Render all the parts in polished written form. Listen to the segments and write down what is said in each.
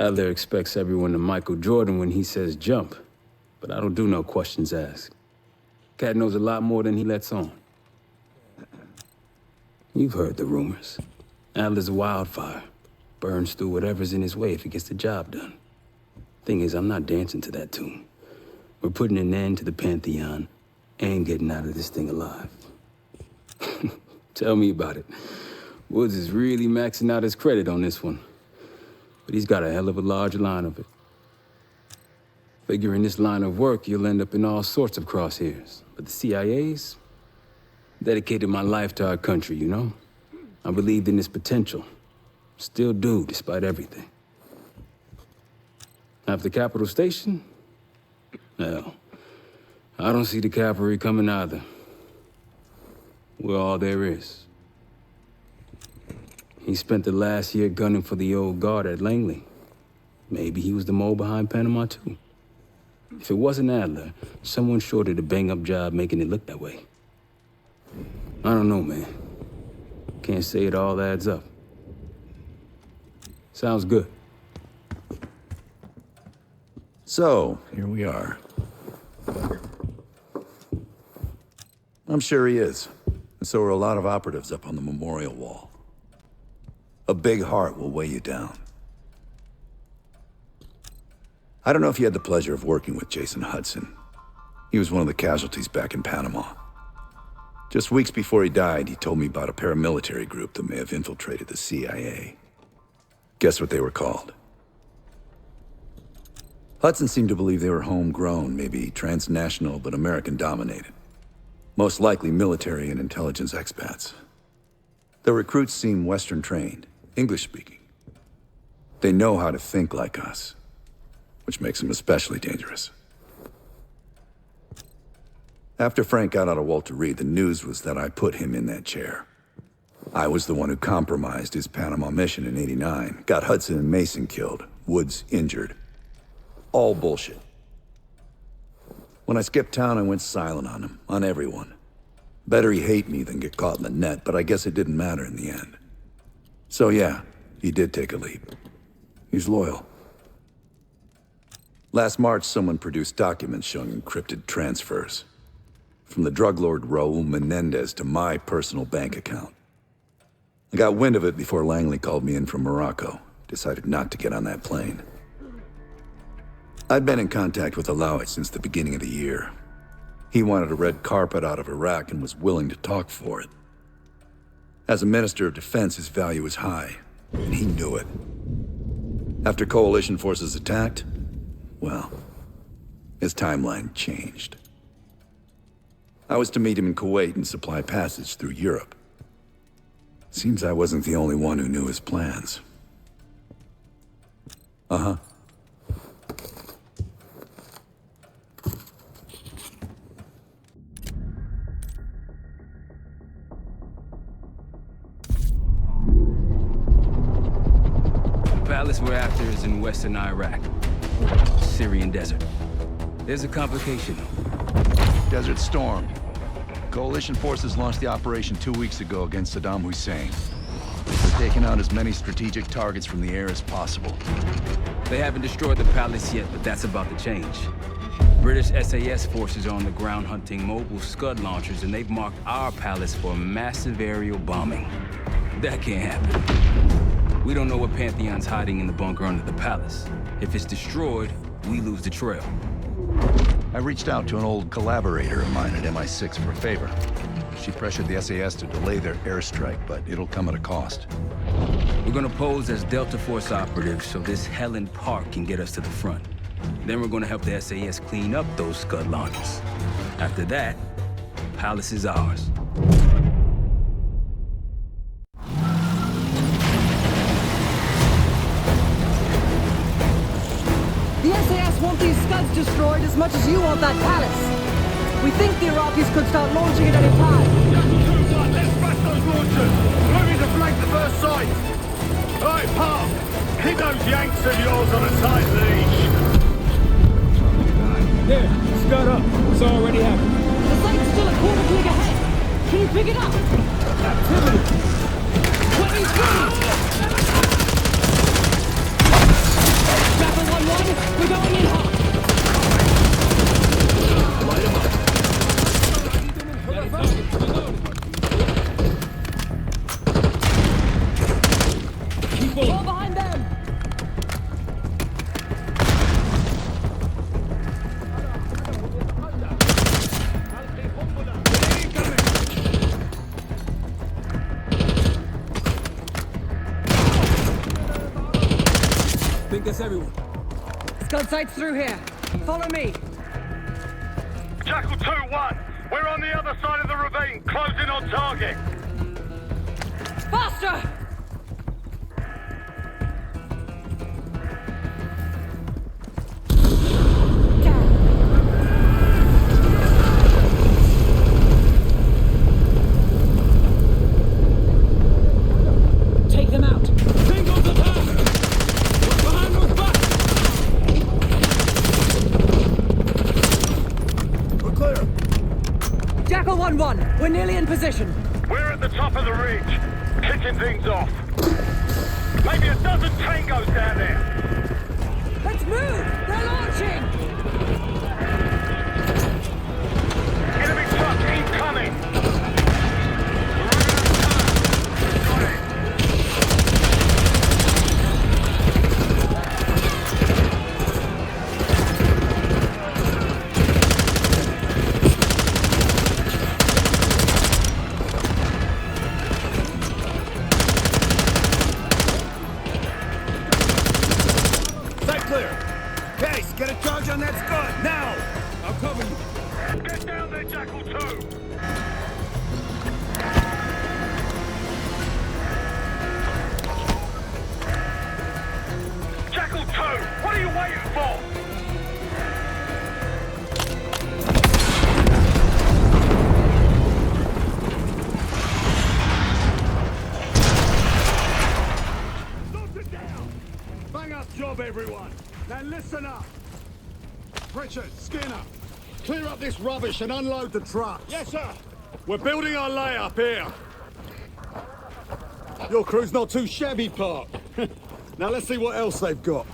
Adler expects everyone to Michael Jordan when he says jump, but I don't do no questions asked. Cat knows a lot more than he lets on. You've heard the rumors. Adler's a wildfire. Burns through whatever's in his way if he gets the job done. Thing is, I'm not dancing to that tune. We're putting an end to the Pantheon and getting out of this thing alive. Tell me about it. Woods is really maxing out his credit on this one. But he's got a hell of a large line of it. Figure in this line of work, you'll end up in all sorts of crosshairs. But the CIA's dedicated my life to our country, you know? I believed in its potential. Still do, despite everything. After Capitol Station? Well, I don't see the cavalry coming either. We're all there is. He spent the last year gunning for the old guard at Langley. Maybe he was the mole behind Panama, too. If it wasn't Adler, someone sure did a bang-up job making it look that way. I don't know, man. Can't say it all adds up. Sounds good. So, here we are. I'm sure he is. And so are a lot of operatives up on the memorial wall. A big heart will weigh you down. I don't know if you had the pleasure of working with Jason Hudson. He was one of the casualties back in Panama. Just weeks before he died, he told me about a paramilitary group that may have infiltrated the CIA. Guess what they were called? Hudson seemed to believe they were homegrown, maybe transnational, but American-dominated. Most likely military and intelligence expats. The recruits seem Western-trained, English-speaking. They know how to think like us, which makes them especially dangerous. After Frank got out of Walter Reed, the news was that I put him in that chair. I was the one who compromised his Panama mission in '89, got Hudson and Mason killed, Woods injured. All bullshit. When I skipped town, I went silent on him, on everyone. Better he hate me than get caught in the net, but I guess it didn't matter in the end. So yeah, he did take a leap. He's loyal. Last March, someone produced documents showing encrypted transfers. From the drug lord Raul Menendez to my personal bank account. I got wind of it before Langley called me in from Morocco. Decided not to get on that plane. I'd been in contact with Alawit since the beginning of the year. He wanted a red carpet out of Iraq and was willing to talk for it. As a minister of defense, his value was high, and he knew it. After coalition forces attacked, well, his timeline changed. I was to meet him in Kuwait and supply passage through Europe. Seems I wasn't the only one who knew his plans. Uh-huh. The palace we're after is in western Iraq. Syrian desert. There's a complication. Desert Storm. Coalition forces launched the operation 2 weeks ago against Saddam Hussein. They're taking out as many strategic targets from the air as possible. They haven't destroyed the palace yet, but that's about to change. British SAS forces are on the ground hunting mobile Scud launchers, and they've marked our palace for massive aerial bombing. That can't happen. We don't know what Pantheon's hiding in the bunker under the palace. If it's destroyed, we lose the trail. I reached out to an old collaborator of mine at MI6 for a favor. She pressured the SAS to delay their airstrike, but it'll come at a cost. We're gonna pose as Delta Force operatives so this Helen Park can get us to the front. Then we're gonna help the SAS clean up those Scud launchers. After that, the palace is ours. The SAS want these Scuds destroyed as much as you want that palace. We think the Iraqis could start launching at any time. Let's smash those launchers! Moving to flank the first site! Alright, Park! Hit those Yanks of yours on a tight leash! There, Scud up. It's already happening. The site's still a quarter click ahead. Can you pick it up? Activity. 23! people! Fall behind them! Think that's everyone. Scud sights through here. Follow me. Jackal 2-1. We're on the other side of the ravine, closing on target. Faster! Take them out. Singles attack! What's behind those backs? We're clear. Jackal 1-1. We're nearly in position. We're at the top of the ridge, kicking things off. Maybe a dozen tangos down there. Let's move! They're launching! Enemy truck incoming. Got it. Stay clear. Case, get a charge on that scud, now! I'll cover you. Get down there, Jackal 2! Jackal 2, what are you waiting for? Knock it down! Bang up job, everyone! Now listen up! Richard, Skinner, clear up this rubbish and unload the trucks. Yes, sir. We're building our layup here. Your crew's not too shabby, Park. Now let's see what else they've got.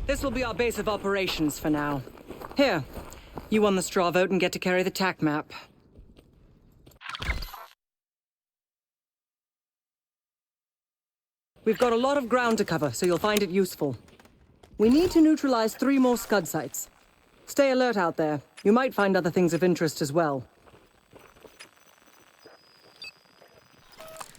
This will be our base of operations for now. Here, you won the straw vote and get to carry the TAC map. We've got a lot of ground to cover, so you'll find it useful. We need to neutralize 3 more Scud sites. Stay alert out there. You might find other things of interest as well.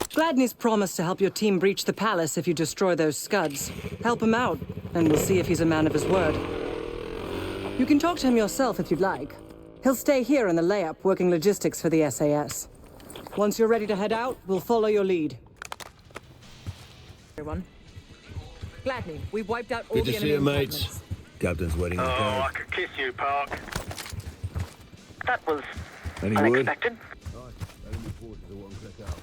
Gladney's promised to help your team breach the palace if you destroy those Scuds. Help him out, and we'll see if he's a man of his word. You can talk to him yourself if you'd like. He'll stay here in the layup, working logistics for the SAS. Once you're ready to head out, we'll follow your lead. Everyone. Gladney, we've wiped out all Good the to enemy see you, mates. encampments. Captain's waiting in the Oh, car. I could kiss you, Park. That was Any word? unexpected. Enemy forces are one click out.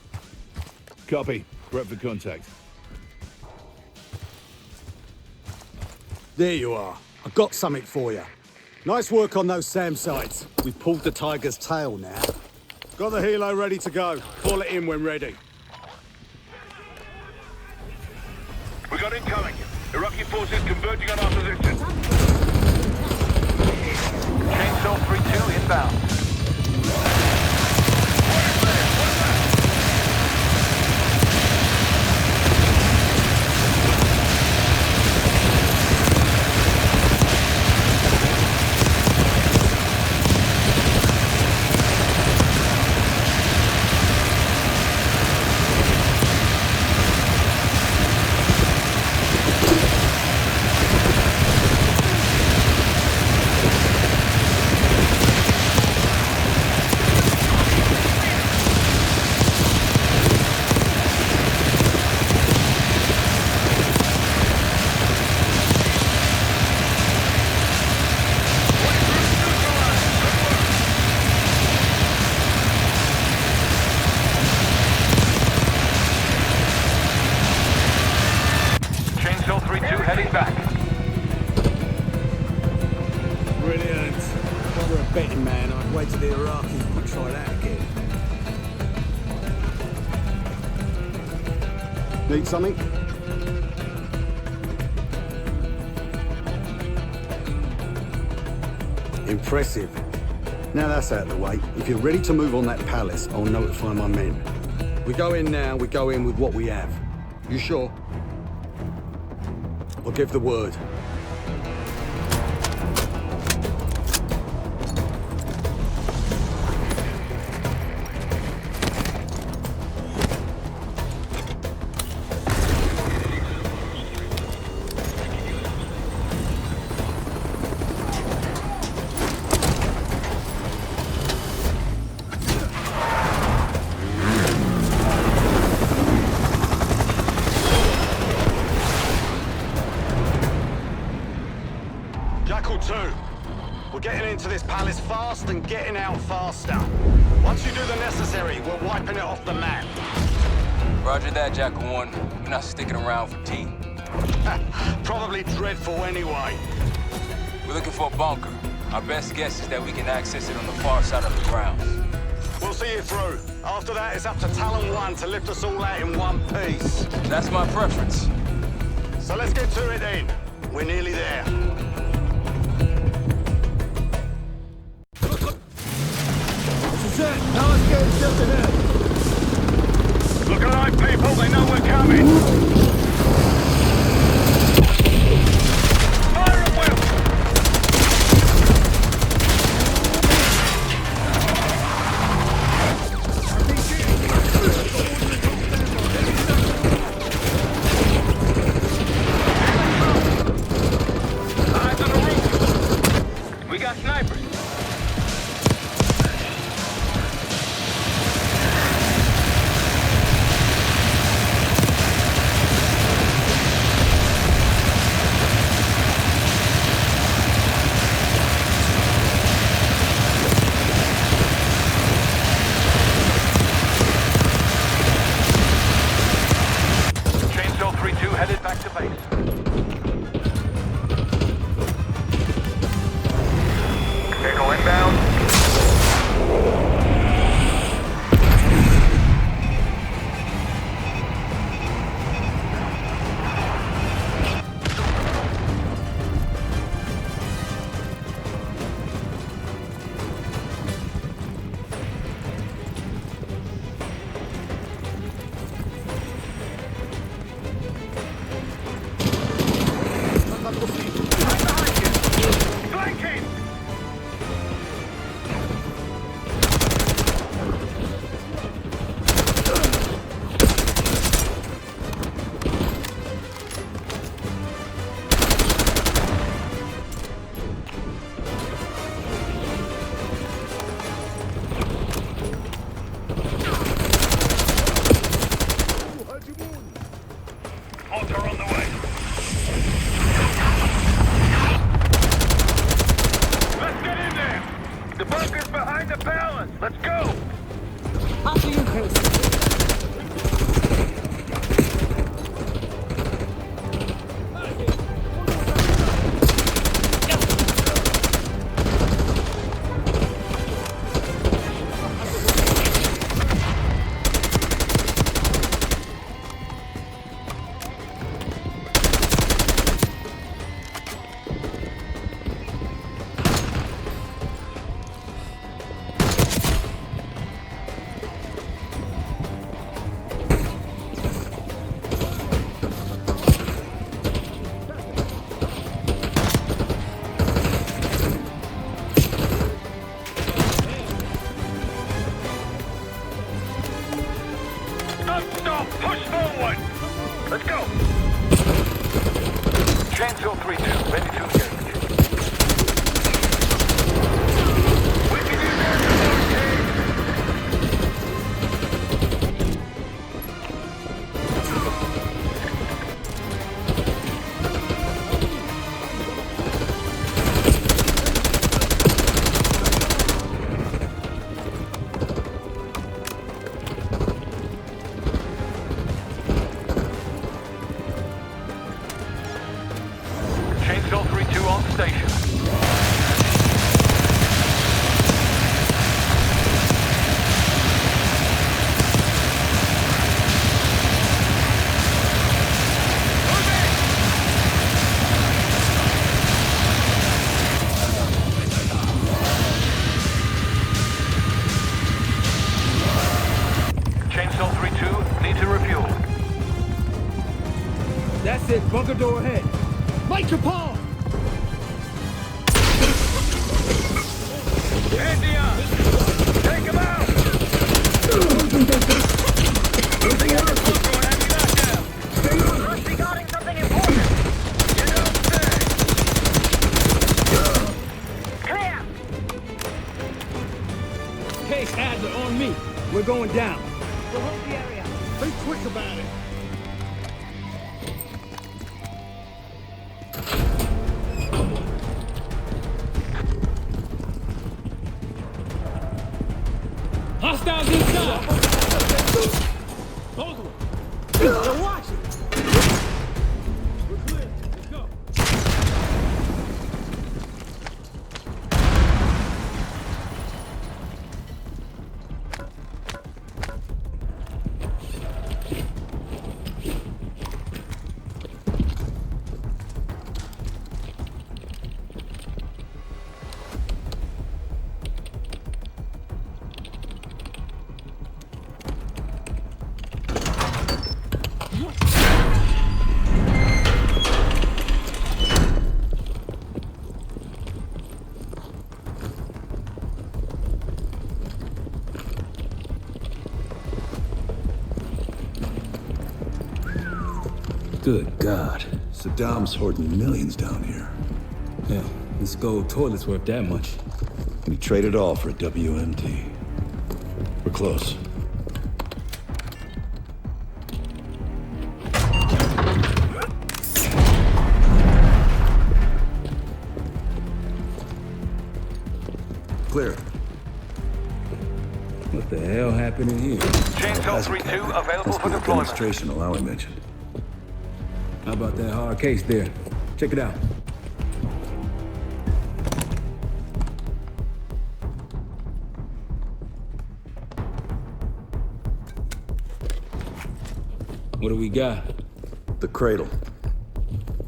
Copy. Prep for contact. There you are. I've got something for you. Nice work on those SAM sites. We pulled the tiger's tail now. Got the helo ready to go. Call it in when ready. We got incoming. Iraqi forces converging on our position. Chainsaw 3-2 inbound. Chainsaw 3-2 heading back. Brilliant. If I were a betting man, I'd wait till the Iraqis would try that again. Need something? Impressive. Now that's out of the way, if you're ready to move on that palace, I'll notify my men. We go in now, we go in with what we have. You sure? I'll give the word. Jackal 2, we're getting into this palace fast and getting out faster. Once you do the necessary, we're wiping it off the map. Roger that, Jackal 1. We're not sticking around for tea. Probably dreadful anyway. We're looking for a bunker. Our best guess is that we can access it on the far side of the grounds. We'll see you through. After that, it's up to Talon 1 to lift us all out in one piece. That's my preference. So let's get to it then. We're nearly there. Now let's get just ahead. Look alive, people. They know we're coming. Fire at will. Eyes on the roof. We got snipers. Headed back to base. Vehicle inbound. Let's go! After you, Chris. Stop! Push forward! Let's go! Transfill 3-2, ready to engage. We can do Chainsaw 3-2 6, bunker door ahead. Make a path! Take him out! Moving out the bunker and have you back down. Must be guarding something important. You don't say. Clear! Case ads are on me. We're going down. We'll hold the area. Be quick about it. Hostiles inside! Both of them! They're watching! We're clear. Let's go. Good God. Saddam's hoarding millions down here. Yeah, this gold toilet's worth that much. We trade it all for a WMD. We're close. Clear. What the hell happened in here? Chainsaw 3-2 available Must for be the deployment. demonstration Alawi mentioned. How about that hard case there? Check it out. What do we got? The cradle.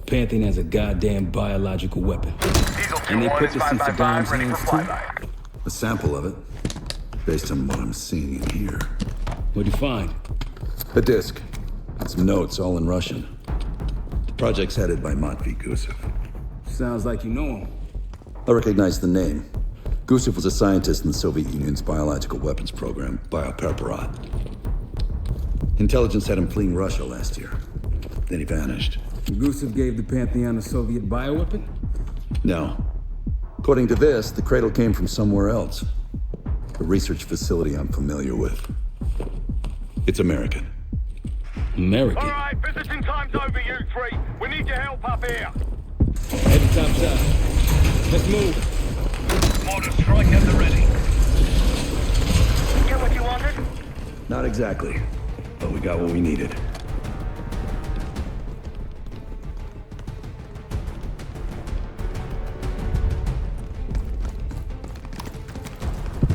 Pantheon has a goddamn biological weapon. Diesel And they 2-1 put is this in 5x5, Saddam's ready for hands too? flyby. A sample of it, based on what I'm seeing in here. What'd you find? A disc. Some notes, all in Russian. The project's headed by Matvey Gusev. Sounds like you know him. I recognize the name. Gusev was a scientist in the Soviet Union's biological weapons program, Biopreparat. Intelligence had him fleeing Russia last year. Then he vanished. Gusev gave the Pantheon a Soviet bioweapon? No. According to this, the cradle came from somewhere else. A research facility I'm familiar with. It's American. American? All right, visiting time's over, you three. We need your help up here. Head to top side. Let's move. Mortar strike at the ready. Get what you wanted? Not exactly, but we got what we needed.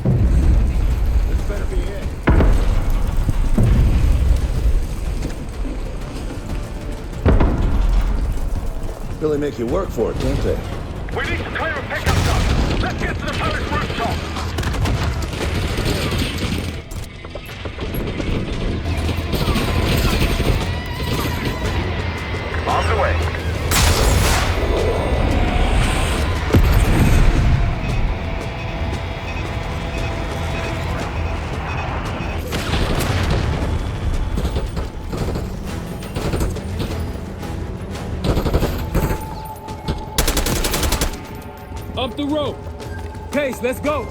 This better be it. Really make you work for it, don't they? We need to clear a pickup truck. Let's get to the palace rooftop. On the way. Up the rope. Case, let's go.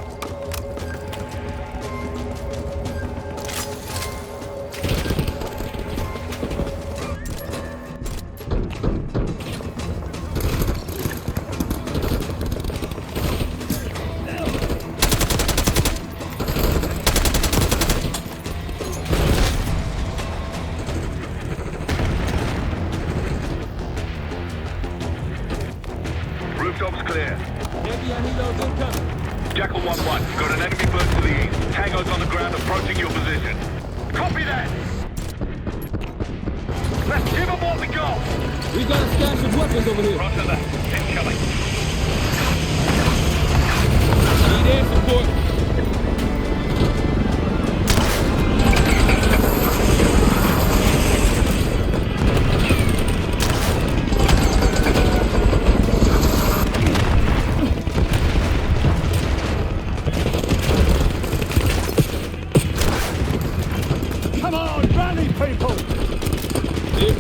Rooftops clear. Heavy amigos incoming. Jackal 1-1, got an enemy bird to the east. Tango's on the ground approaching your position. Copy that! Let's give them what we got! We got a stash of weapons over here. Roger that. Incoming. Need air support.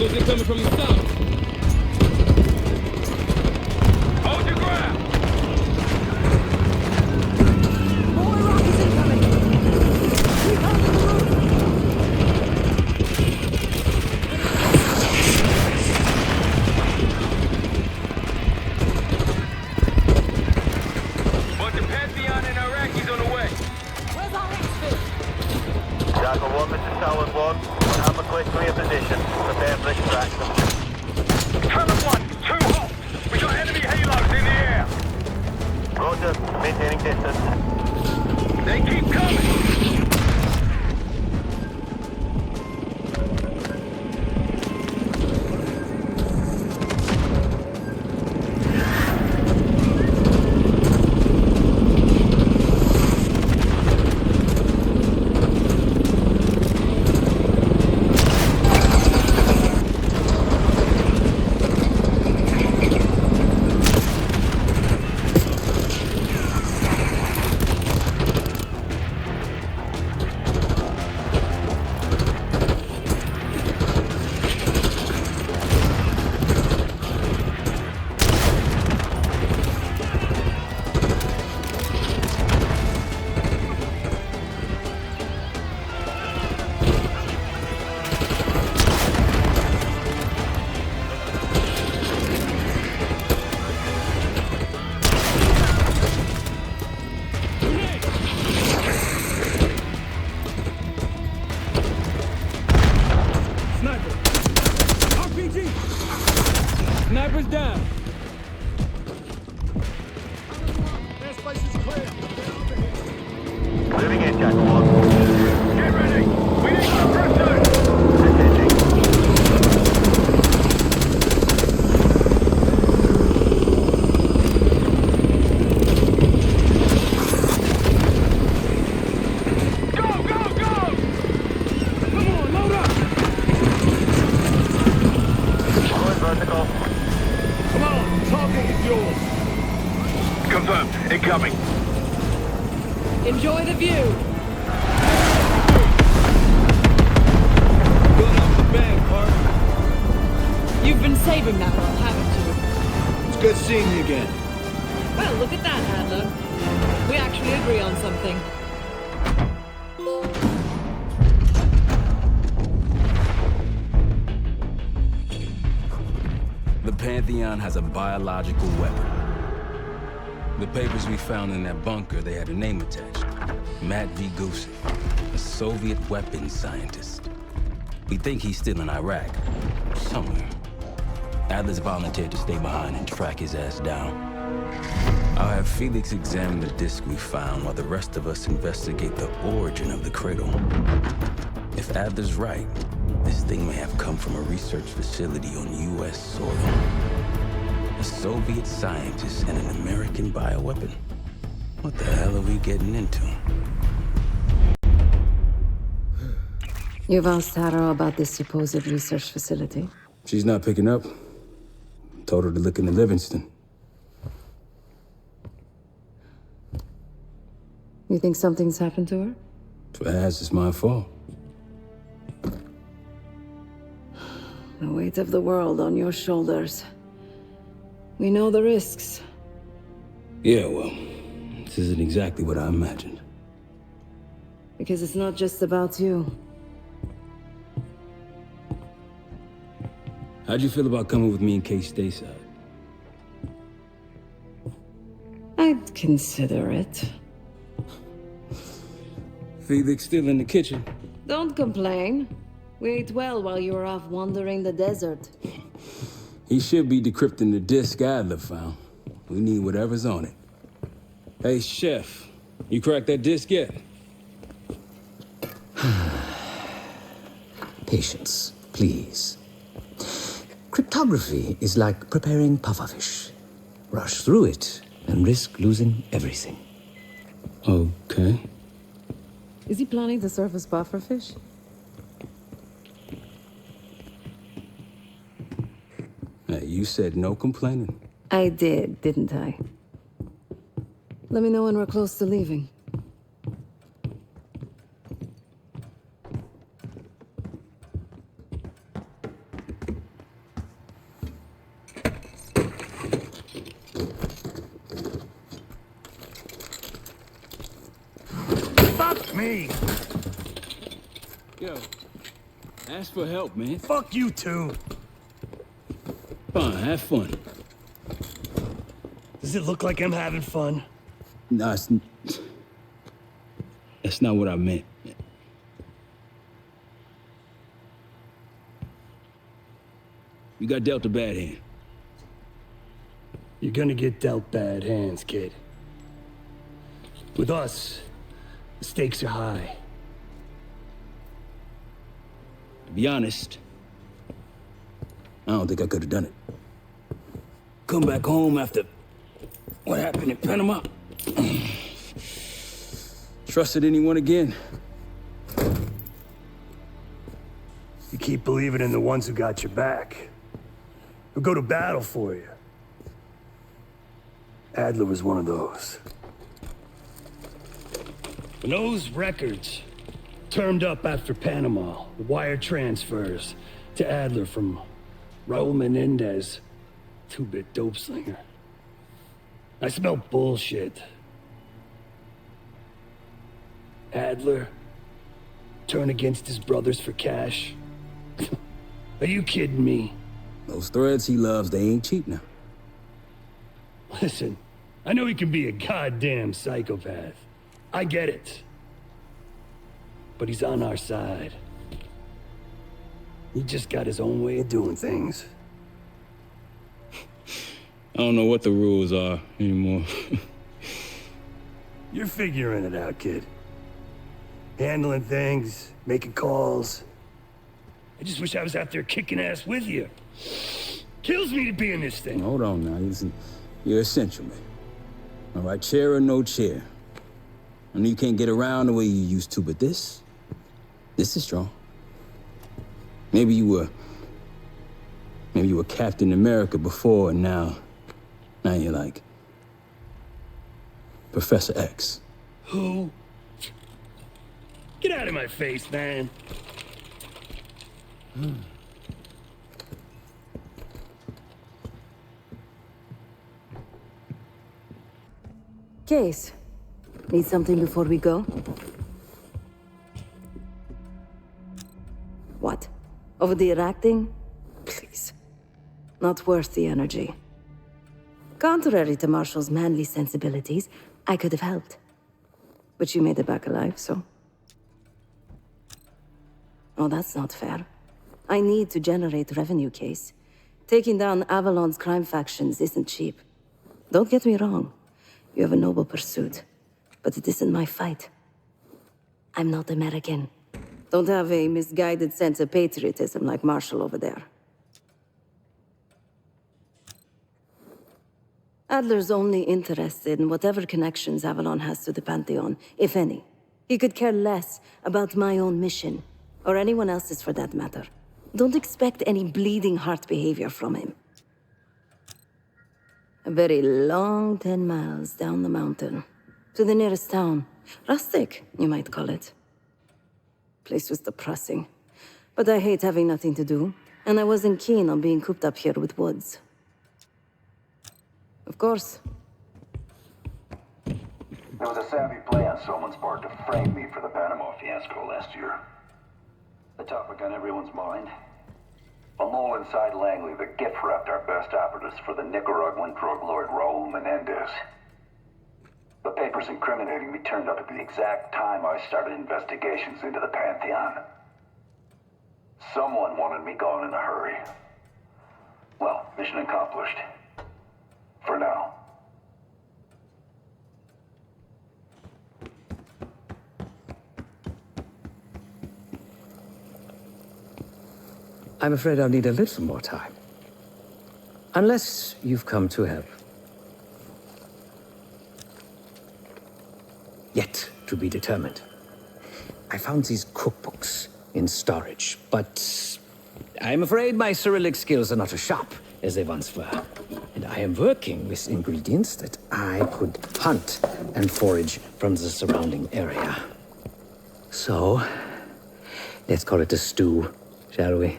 Looks like coming from the south. Hold your ground! More rockets incoming! Recon to the roof! Bunch of Pantheon and Iraqis on the way. Where's our exfil? Jackal 1, this is Tower 1. Alpha Click, clear position. Prepare for extraction. Cover 1, 2 hot. We got enemy halos in the air. Roger, maintaining distance. They keep coming. Sniper's down. Airspace is clear. Get over here. Moving in, Jackal 1. Get ready. We need suppressors. Attending. Go, go, go! Come on, load up! Going vertical. Come on, target is yours. Confirmed. Incoming. Enjoy the view! Going off the bank, Park. You've been saving that one, haven't you? It's good seeing you again. Well, look at that, Handler. We actually agree on something. The Pantheon has a biological weapon. The papers we found in that bunker, they had a name attached. Matt V. Gusev, a Soviet weapons scientist. We think he's still in Iraq, somewhere. Adler's volunteered to stay behind and track his ass down. I'll have Felix examine the disc we found while the rest of us investigate the origin of the cradle. If Adler's right, this thing may have come from a research facility on U.S. soil. A Soviet scientist and an American bioweapon. What the hell are we getting into? You've asked Harrow about this supposed research facility? She's not picking up. Told her to look into Livingston. You think something's happened to her? If it has, it's my fault. The weight of the world on your shoulders. We know the risks. Yeah, well, this isn't exactly what I imagined. Because it's not just about you. How'd you feel about coming with me in case stateside? I'd consider it. Felix still in the kitchen. Don't complain. We ate well while you were off wandering the desert. He should be decrypting the disk Adler found. We need whatever's on it. Hey, Chef, you cracked that disk yet? Patience, please. Cryptography is like preparing pufferfish. Rush through it and risk losing everything. Okay. Is he planning to serve us pufferfish? Hey, you said no complaining. I did, didn't I? Let me know when we're close to leaving. Me. Yo, ask for help, man. Fuck you too. Fine, have fun. Does it look like I'm having fun? No, that's not what I meant. You got dealt a bad hand. You're gonna get dealt bad hands, kid. With us, the stakes are high. To be honest, I don't think I could have done it. Come back home after what happened in Panama. Trusted anyone again? You keep believing in the ones who got your back, who go to battle for you. Adler was one of those. When those records turned up after Panama, the wire transfers to Adler from Raul Menendez, two-bit dope slinger. I smelled bullshit. Adler turn against his brothers for cash? Are you kidding me? Those threads he loves, they ain't cheap now. Listen, I know he can be a goddamn psychopath. I get it. But he's on our side. He just got his own way of doing things. I don't know what the rules are anymore. You're figuring it out, kid. Handling things, making calls. I just wish I was out there kicking ass with you. Kills me to be in this thing. Hold on now, listen. You're essential, man. All right, chair or no chair. I know you can't get around the way you used to, but this is strong. Maybe you were Captain America before, and now you're like Professor X. Who? Get out of my face, man. Case, need something before we go? What? Over the Iraq thing? Please. Not worth the energy. Contrary to Marshall's manly sensibilities, I could have helped. But you made it back alive, so... Oh, that's not fair. I need to generate revenue, Case. Taking down Avalon's crime factions isn't cheap. Don't get me wrong. You have a noble pursuit. But it isn't my fight. I'm not American. Don't have a misguided sense of patriotism like Marshall over there. Adler's only interested in whatever connections Avalon has to the Pantheon, if any. He could care less about my own mission, or anyone else's for that matter. Don't expect any bleeding heart behavior from him. A very long 10 miles down the mountain, to the nearest town. Rustic, you might call it. Place was depressing, but I hate having nothing to do, and I wasn't keen on being cooped up here with Woods. Of course. It was a savvy play on someone's part to frame me for the Panama fiasco last year. The topic on everyone's mind? A mole inside Langley that gift-wrapped our best operatives for the Nicaraguan drug lord Raul Menendez. The papers incriminating me turned up at the exact time I started investigations into the Pantheon. Someone wanted me gone in a hurry. Well, mission accomplished. For now. I'm afraid I'll need a little more time. Unless you've come to help. Yet to be determined. I found these cookbooks in storage, but I'm afraid my Cyrillic skills are not as sharp as they once were. And I am working with ingredients that I could hunt and forage from the surrounding area. So, let's call it a stew, shall we?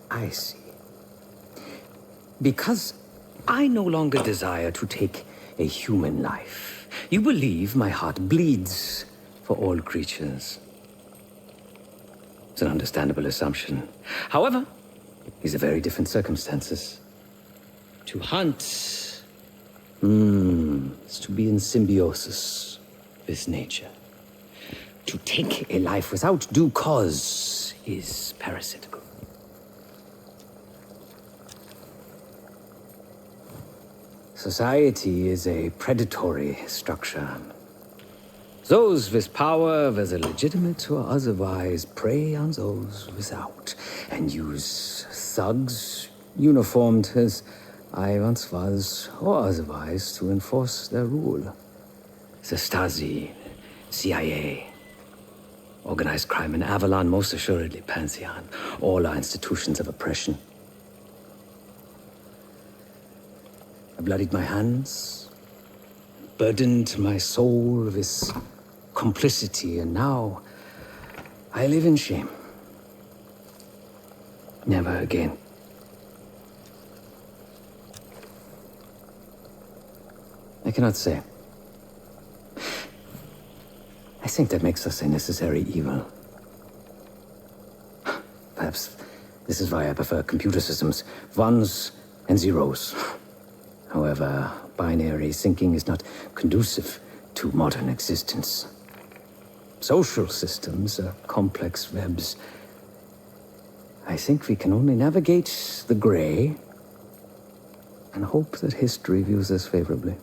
I see. Because I no longer desire to take a human life. You believe my heart bleeds for all creatures. It's an understandable assumption. However, these are very different circumstances. To hunt is to be in symbiosis with nature. To take a life without due cause is parasitical. Society is a predatory structure. Those with power, whether legitimate or otherwise, prey on those without, and use thugs, uniformed as I once was, or otherwise, to enforce their rule. The Stasi, CIA, organized crime in Avalon, most assuredly Pantheon, all are institutions of oppression. I bloodied my hands, burdened my soul with complicity, and now I live in shame. Never again. I cannot say. I think that makes us a necessary evil. Perhaps this is why I prefer computer systems, ones and zeros. However, binary thinking is not conducive to modern existence. Social systems are complex webs. I think we can only navigate the gray and hope that history views us favorably.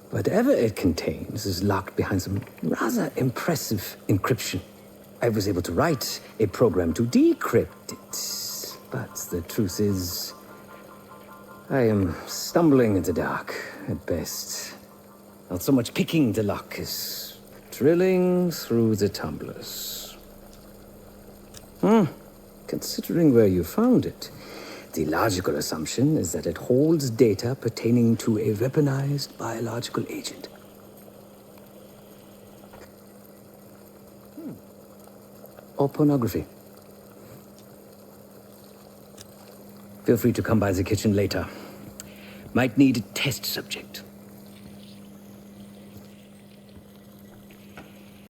Whatever it contains is locked behind some rather impressive encryption. I was able to write a program to decrypt it, but the truth is, I am stumbling in the dark, at best. Not so much picking the lock as drilling through the tumblers. Considering where you found it, the logical assumption is that it holds data pertaining to a weaponized biological agent. Or pornography. Feel free to come by the kitchen later. Might need a test subject.